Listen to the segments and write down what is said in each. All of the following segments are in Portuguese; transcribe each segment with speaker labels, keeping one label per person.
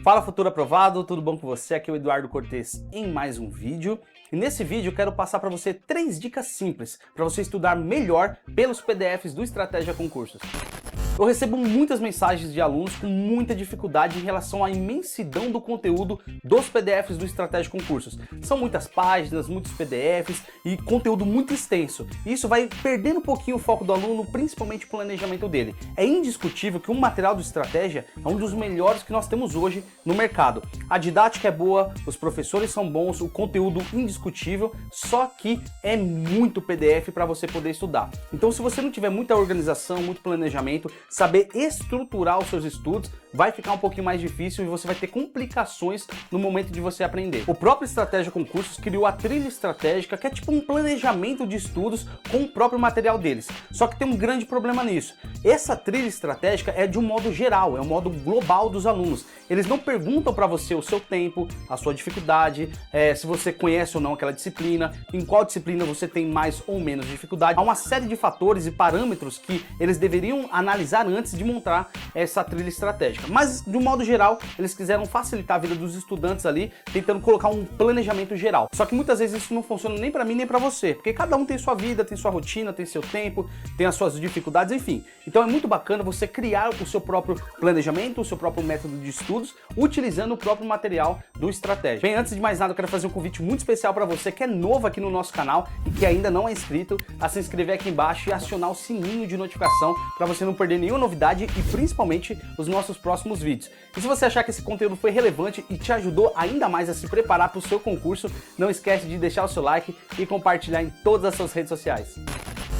Speaker 1: Fala Futuro Aprovado, tudo bom com você? Aqui é o Eduardo Cortes em mais um vídeo. E nesse vídeo eu quero passar para você 3 dicas simples para você estudar melhor pelos PDFs do Estratégia Concursos. Eu recebo muitas mensagens de alunos com muita dificuldade em relação à imensidão do conteúdo dos PDFs do Estratégia Concursos. São muitas páginas, muitos PDFs e conteúdo muito extenso. E isso vai perdendo um pouquinho o foco do aluno, principalmente o planejamento dele. É indiscutível que o material do Estratégia é um dos melhores que nós temos hoje no mercado. A didática é boa, os professores são bons, o conteúdo indiscutível, só que é muito PDF para você poder estudar. Então se você não tiver muita organização, muito planejamento, saber estruturar os seus estudos, vai ficar um pouquinho mais difícil e você vai ter complicações no momento de você aprender. O próprio Estratégia Concursos criou a trilha estratégica, que é tipo um planejamento de estudos com o próprio material deles. Só que tem um grande problema nisso. Essa trilha estratégica é de um modo geral, é um modo global dos alunos. Eles não perguntam para você o seu tempo, a sua dificuldade, se você conhece ou não aquela disciplina, em qual disciplina você tem mais ou menos dificuldade. Há uma série de fatores e parâmetros que eles deveriam analisar antes de montar essa trilha estratégica. Mas, de um modo geral, eles quiseram facilitar a vida dos estudantes ali, tentando colocar um planejamento geral. Só que muitas vezes isso não funciona nem para mim nem para você, porque cada um tem sua vida, tem sua rotina, tem seu tempo, tem as suas dificuldades, enfim. Então é muito bacana você criar o seu próprio planejamento, o seu próprio método de estudos, utilizando o próprio material do Estratégia. Bem, antes de mais nada, eu quero fazer um convite muito especial para você que é novo aqui no nosso canal e que ainda não é inscrito, a se inscrever aqui embaixo e acionar o sininho de notificação para você não perder nenhuma novidade e principalmente os nossos próximos vídeos. E se você achar que esse conteúdo foi relevante e te ajudou ainda mais a se preparar para o seu concurso, não esquece de deixar o seu like e compartilhar em todas as suas redes sociais.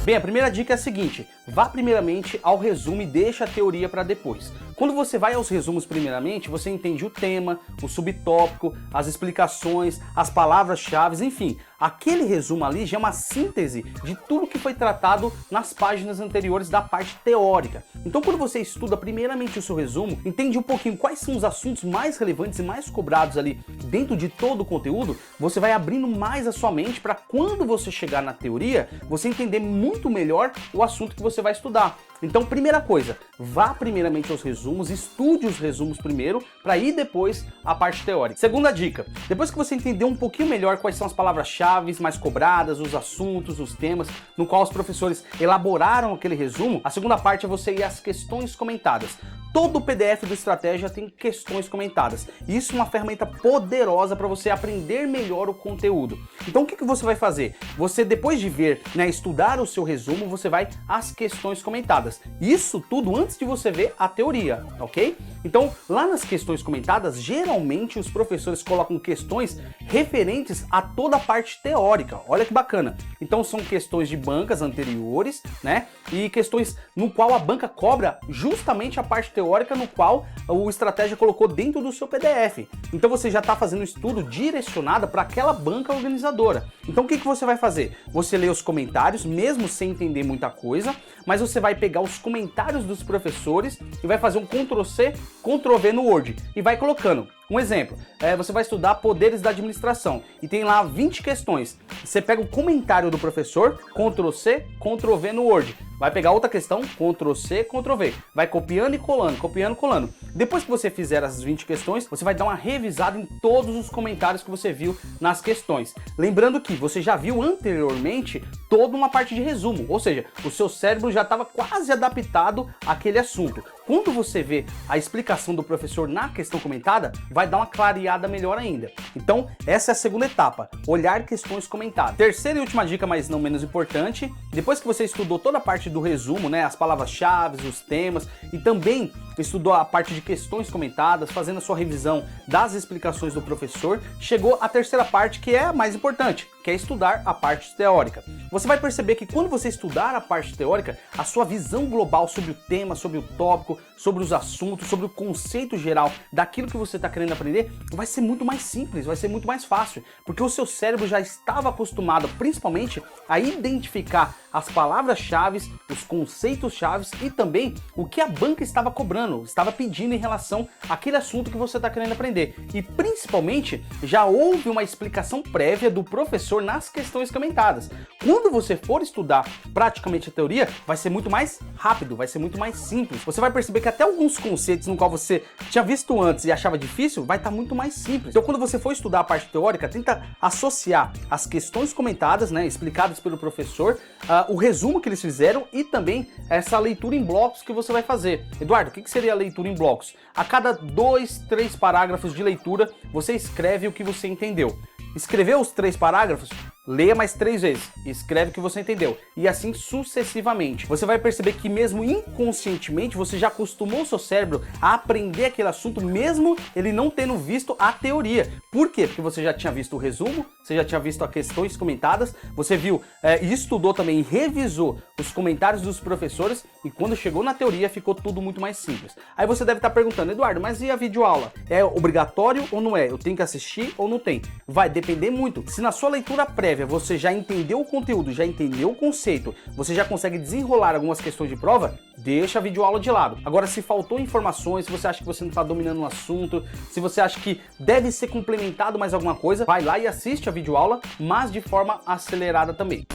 Speaker 1: Bem, a primeira dica é a seguinte: vá primeiramente ao resumo e deixa a teoria para depois. Quando você vai aos resumos primeiramente, você entende o tema, o subtópico, as explicações, as palavras-chave, enfim. Aquele resumo ali já é uma síntese de tudo que foi tratado nas páginas anteriores da parte teórica. Então quando você estuda primeiramente o seu resumo, entende um pouquinho quais são os assuntos mais relevantes e mais cobrados ali dentro de todo o conteúdo, você vai abrindo mais a sua mente para quando você chegar na teoria, você entender muito melhor o assunto que você vai estudar. Então, primeira coisa, vá primeiramente aos resumos, estude os resumos primeiro, para ir depois à parte teórica. Segunda dica, depois que você entender um pouquinho melhor quais são as palavras-chave mais cobradas, os assuntos, os temas, no qual os professores elaboraram aquele resumo, a segunda parte é você ir às questões comentadas. Todo o PDF do Estratégia tem questões comentadas. Isso é uma ferramenta poderosa para você aprender melhor o conteúdo. Então o que você vai fazer? Você, depois de ver, estudar o seu resumo, você vai às questões comentadas. Isso tudo antes de você ver a teoria, ok? Então, lá nas questões comentadas, geralmente os professores colocam questões referentes a toda a parte teórica. Olha que bacana. Então são questões de bancas anteriores, E questões no qual a banca cobra justamente a parte teórica no qual o Estratégia colocou dentro do seu PDF. Então você já está fazendo um estudo direcionado para aquela banca organizadora. Então o que você vai fazer? Você lê os comentários, mesmo sem entender muita coisa, mas você vai pegar os comentários dos professores e vai fazer um Ctrl+C, Ctrl+V no Word e vai colocando. Um exemplo, você vai estudar poderes da administração e tem lá 20 questões. Você pega o comentário do professor, Ctrl+C, Ctrl+V no Word. Vai pegar outra questão, Ctrl+C, Ctrl+V. Vai copiando e colando, copiando e colando. Depois que você fizer as 20 questões, você vai dar uma revisada em todos os comentários que você viu nas questões. Lembrando que você já viu anteriormente toda uma parte de resumo, ou seja, o seu cérebro já estava quase adaptado àquele assunto. Quando você vê a explicação do professor na questão comentada, vai dar uma clareada melhor ainda. Então, essa é a segunda etapa, olhar questões comentadas. Terceira e última dica, mas não menos importante, depois que você estudou toda a parte do resumo, as palavras-chave, os temas, e também estudou a parte de questões comentadas, fazendo a sua revisão das explicações do professor, chegou a terceira parte, que é a mais importante, que é estudar a parte teórica. Você vai perceber que quando você estudar a parte teórica, a sua visão global sobre o tema, sobre o tópico, sobre os assuntos, sobre o conceito geral daquilo que você está querendo aprender, vai ser muito mais simples, vai ser muito mais fácil, porque o seu cérebro já estava acostumado, principalmente, a identificar as palavras-chave, os conceitos-chave e também o que a banca estava cobrando, estava pedindo em relação àquele assunto que você está querendo aprender. E principalmente, já houve uma explicação prévia do professor nas questões comentadas. Quando você for estudar praticamente a teoria, vai ser muito mais rápido, vai ser muito mais simples. Você vai perceber que até alguns conceitos no qual você tinha visto antes e achava difícil, vai estar muito mais simples. Então quando você for estudar a parte teórica, tenta associar as questões comentadas, né, explicadas pelo professor, o resumo que eles fizeram e também essa leitura em blocos que você vai fazer. Eduardo, o que seria a leitura em blocos? A cada 2, 3 parágrafos de leitura, você escreve o que você entendeu. Escreveu os 3 parágrafos? Leia mais 3 vezes, escreve o que você entendeu, e assim sucessivamente. Você vai perceber que mesmo inconscientemente você já acostumou o seu cérebro a aprender aquele assunto, mesmo ele não tendo visto a teoria. Por quê? Porque você já tinha visto o resumo, você já tinha visto as questões comentadas, você viu e estudou também e revisou os comentários dos professores, e quando chegou na teoria ficou tudo muito mais simples. Aí você deve estar perguntando, Eduardo, mas e a videoaula? É obrigatório ou não é? Eu tenho que assistir ou não tem? Vai depender muito. Se na sua leitura prévia você já entendeu o conteúdo, já entendeu o conceito, você já consegue desenrolar algumas questões de prova, deixa a videoaula de lado. Agora, se faltou informações, se você acha que você não está dominando o assunto, se você acha que deve ser complementado mais alguma coisa, vai lá e assiste a videoaula, mas de forma acelerada também.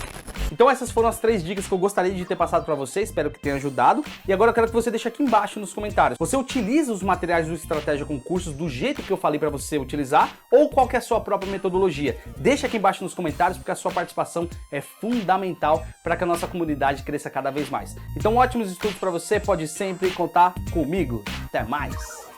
Speaker 1: Então essas foram as 3 dicas que eu gostaria de ter passado para você, espero que tenha ajudado. E agora eu quero que você deixe aqui embaixo nos comentários. Você utiliza os materiais do Estratégia Concursos do jeito que eu falei para você utilizar, ou qual que é a sua própria metodologia? Deixa aqui embaixo nos comentários, porque a sua participação é fundamental para que a nossa comunidade cresça cada vez mais. Então ótimos estudos para você, pode sempre contar comigo. Até mais!